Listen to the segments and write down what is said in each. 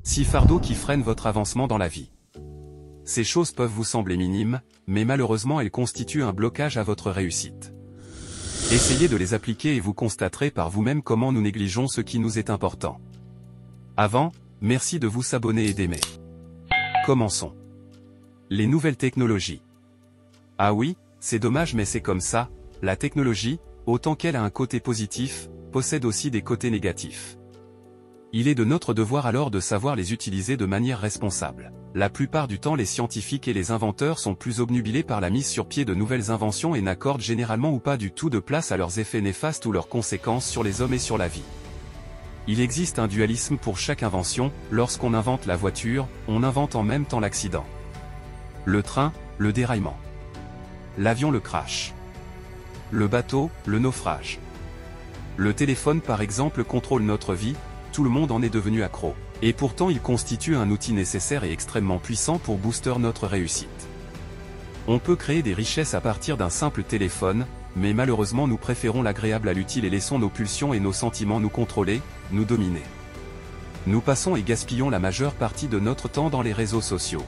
6 fardeaux qui freinent votre avancement dans la vie. Ces choses peuvent vous sembler minimes, mais malheureusement elles constituent un blocage à votre réussite. Essayez de les appliquer et vous constaterez par vous-même comment nous négligeons ce qui nous est important. Avant, merci de vous abonner et d'aimer. Commençons. Les nouvelles technologies. Ah oui, c'est dommage mais c'est comme ça, la technologie, autant qu'elle a un côté positif, possède aussi des côtés négatifs. Il est de notre devoir alors de savoir les utiliser de manière responsable. La plupart du temps les scientifiques et les inventeurs sont plus obnubilés par la mise sur pied de nouvelles inventions et n'accordent généralement ou pas du tout de place à leurs effets néfastes ou leurs conséquences sur les hommes et sur la vie. Il existe un dualisme pour chaque invention. Lorsqu'on invente la voiture, on invente en même temps l'accident. Le train, le déraillement. L'avion, le crash. Le bateau, le naufrage. Le téléphone par exemple contrôle notre vie, tout le monde en est devenu accro. Et pourtant il constitue un outil nécessaire et extrêmement puissant pour booster notre réussite. On peut créer des richesses à partir d'un simple téléphone, mais malheureusement nous préférons l'agréable à l'utile et laissons nos pulsions et nos sentiments nous contrôler, nous dominer. Nous passons et gaspillons la majeure partie de notre temps dans les réseaux sociaux.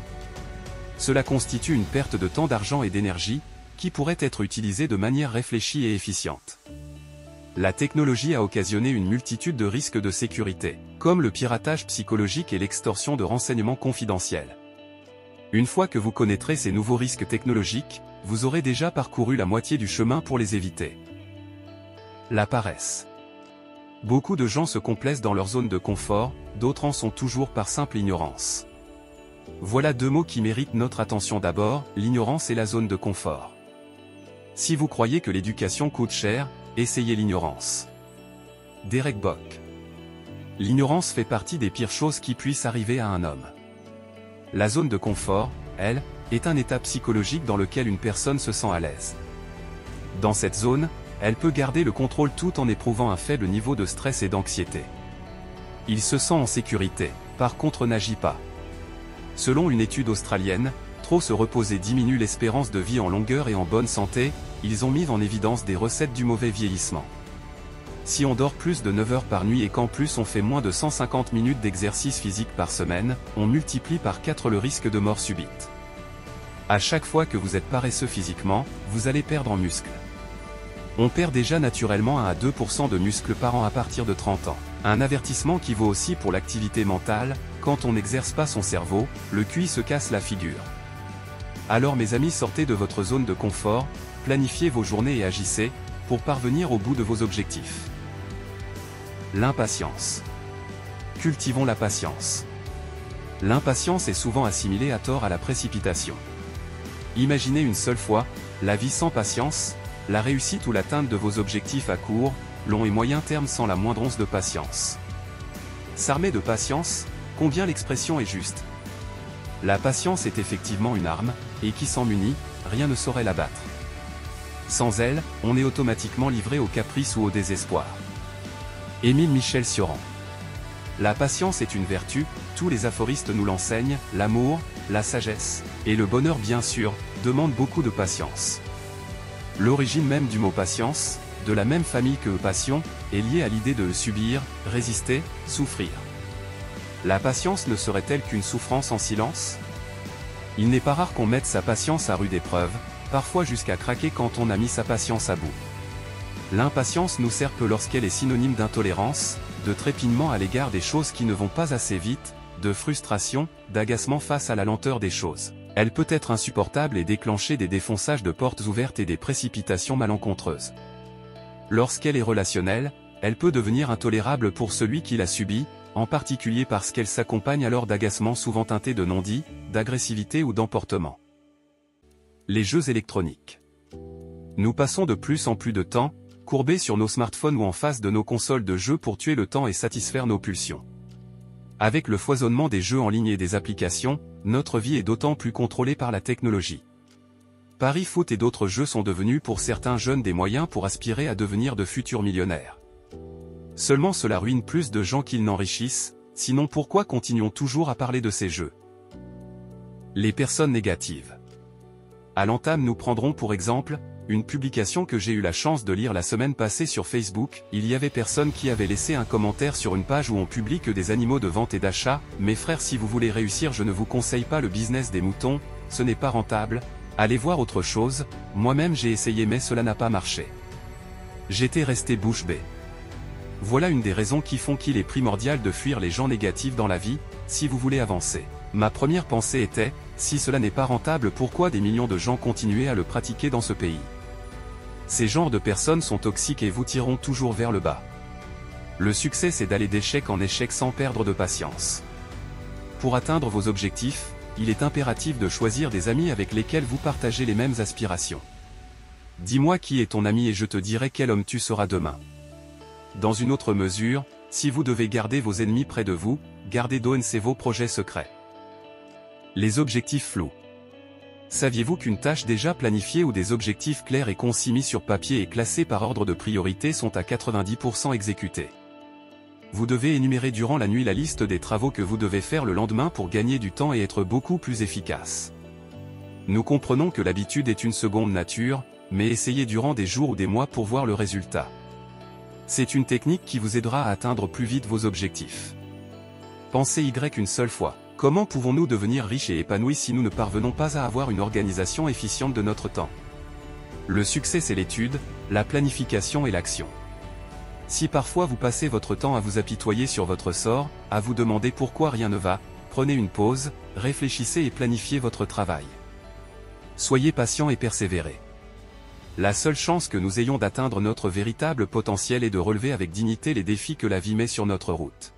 Cela constitue une perte de temps, d'argent et d'énergie, qui pourrait être utilisée de manière réfléchie et efficiente. La technologie a occasionné une multitude de risques de sécurité, comme le piratage psychologique et l'extorsion de renseignements confidentiels. Une fois que vous connaîtrez ces nouveaux risques technologiques, vous aurez déjà parcouru la moitié du chemin pour les éviter. La paresse. Beaucoup de gens se complaisent dans leur zone de confort, d'autres en sont toujours par simple ignorance. Voilà deux mots qui méritent notre attention d'abord, l'ignorance et la zone de confort. Si vous croyez que l'éducation coûte cher, essayez l'ignorance. Derek Bock. L'ignorance fait partie des pires choses qui puissent arriver à un homme. La zone de confort, elle, est un état psychologique dans lequel une personne se sent à l'aise. Dans cette zone, elle peut garder le contrôle tout en éprouvant un faible niveau de stress et d'anxiété. Il se sent en sécurité, par contre n'agit pas. Selon une étude australienne, trop se reposer diminue l'espérance de vie en longueur et en bonne santé. Ils ont mis en évidence des recettes du mauvais vieillissement. Si on dort plus de 9 heures par nuit et qu'en plus on fait moins de 150 minutes d'exercice physique par semaine, on multiplie par 4 le risque de mort subite. À chaque fois que vous êtes paresseux physiquement, vous allez perdre en muscles. On perd déjà naturellement 1 à 2% de muscles par an à partir de 30 ans. Un avertissement qui vaut aussi pour l'activité mentale, quand on n'exerce pas son cerveau, le QI se casse la figure. Alors mes amis, sortez de votre zone de confort, planifiez vos journées et agissez, pour parvenir au bout de vos objectifs. L'impatience. Cultivons la patience. L'impatience est souvent assimilée à tort à la précipitation. Imaginez une seule fois, la vie sans patience, la réussite ou l'atteinte de vos objectifs à court, long et moyen terme sans la moindre once de patience. S'armer de patience, combien l'expression est juste. La patience est effectivement une arme, et qui s'en munit, rien ne saurait la battre. Sans elle, on est automatiquement livré au caprice ou au désespoir. Émile Michel Cioran. La patience est une vertu, tous les aphoristes nous l'enseignent, l'amour, la sagesse, et le bonheur bien sûr, demandent beaucoup de patience. L'origine même du mot patience, de la même famille que passion, est liée à l'idée de subir, résister, souffrir. La patience ne serait-elle qu'une souffrance en silence? Il n'est pas rare qu'on mette sa patience à rude épreuve, parfois jusqu'à craquer quand on a mis sa patience à bout. L'impatience nous sert peu lorsqu'elle est synonyme d'intolérance, de trépignement à l'égard des choses qui ne vont pas assez vite, de frustration, d'agacement face à la lenteur des choses. Elle peut être insupportable et déclencher des défonçages de portes ouvertes et des précipitations malencontreuses. Lorsqu'elle est relationnelle, elle peut devenir intolérable pour celui qui l'a subie, en particulier parce qu'elle s'accompagne alors d'agacements souvent teintés de non-dits, d'agressivité ou d'emportement. Les jeux électroniques. Nous passons de plus en plus de temps, courbés sur nos smartphones ou en face de nos consoles de jeux pour tuer le temps et satisfaire nos pulsions. Avec le foisonnement des jeux en ligne et des applications, notre vie est d'autant plus contrôlée par la technologie. Paris Foot et d'autres jeux sont devenus pour certains jeunes des moyens pour aspirer à devenir de futurs millionnaires. Seulement cela ruine plus de gens qu'ils n'enrichissent, sinon pourquoi continuons toujours à parler de ces jeux? Les personnes négatives. À l'entame nous prendrons pour exemple, une publication que j'ai eu la chance de lire la semaine passée sur Facebook, il y avait personne qui avait laissé un commentaire sur une page où on publie que des animaux de vente et d'achat. Mes frères, si vous voulez réussir, je ne vous conseille pas le business des moutons, ce n'est pas rentable, allez voir autre chose. Moi-même j'ai essayé mais cela n'a pas marché. J'étais resté bouche bée. Voilà une des raisons qui font qu'il est primordial de fuir les gens négatifs dans la vie, si vous voulez avancer. Ma première pensée était, si cela n'est pas rentable, pourquoi des millions de gens continuaient à le pratiquer dans ce pays? Ces genres de personnes sont toxiques et vous tireront toujours vers le bas. Le succès, c'est d'aller d'échec en échec sans perdre de patience. Pour atteindre vos objectifs, il est impératif de choisir des amis avec lesquels vous partagez les mêmes aspirations. Dis-moi qui est ton ami et je te dirai quel homme tu seras demain. Dans une autre mesure, si vous devez garder vos ennemis près de vous, gardez d'ONC vos projets secrets. Les objectifs flous. Saviez-vous qu'une tâche déjà planifiée ou des objectifs clairs et concis mis sur papier et classés par ordre de priorité sont à 90% exécutés? Vous devez énumérer durant la nuit la liste des travaux que vous devez faire le lendemain pour gagner du temps et être beaucoup plus efficace. Nous comprenons que l'habitude est une seconde nature, mais essayez durant des jours ou des mois pour voir le résultat. C'est une technique qui vous aidera à atteindre plus vite vos objectifs. Pensez une seule fois. Comment pouvons-nous devenir riches et épanouis si nous ne parvenons pas à avoir une organisation efficiente de notre temps? Le succès, c'est l'étude, la planification et l'action. Si parfois vous passez votre temps à vous apitoyer sur votre sort, à vous demander pourquoi rien ne va, prenez une pause, réfléchissez et planifiez votre travail. Soyez patient et persévérez. La seule chance que nous ayons d'atteindre notre véritable potentiel est de relever avec dignité les défis que la vie met sur notre route.